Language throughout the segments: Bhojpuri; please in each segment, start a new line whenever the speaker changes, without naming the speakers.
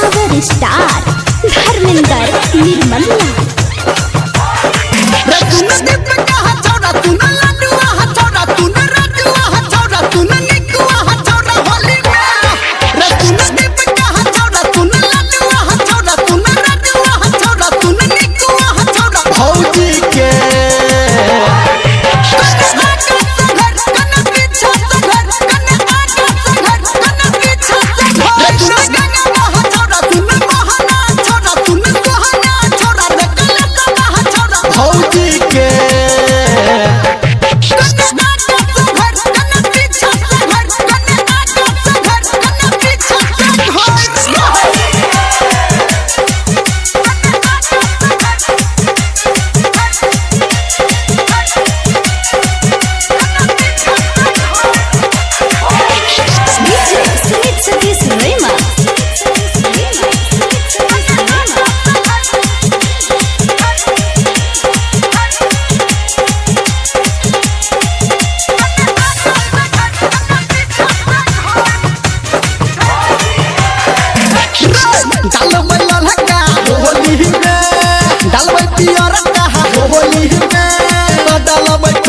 Power star Dharmendra Nirmaliya.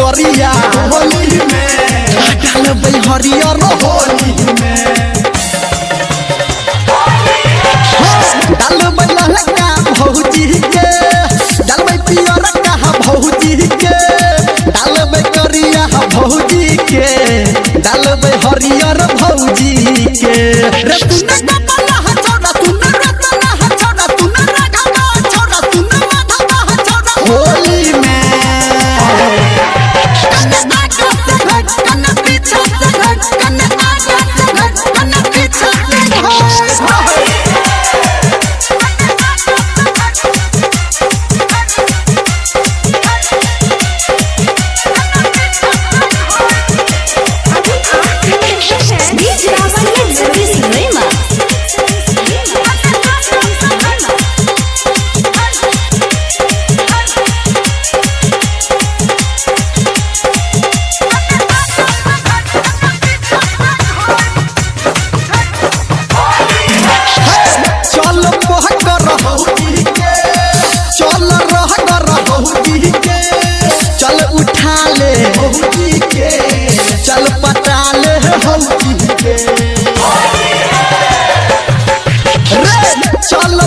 होली में डालबै हरियर होली में डालबै ललका भौजी के डालबै पियर का भौजी के डालबै करिया भौजी के डालबै हरियर भौजी के रे तूने कपला छोड़ा तूने रतना छोड़ा तूने राघवा छोड़ा तूने माधवा छोड़ा होली में चल उठा ले भौजी के चल पटा ले भौजी के रे चल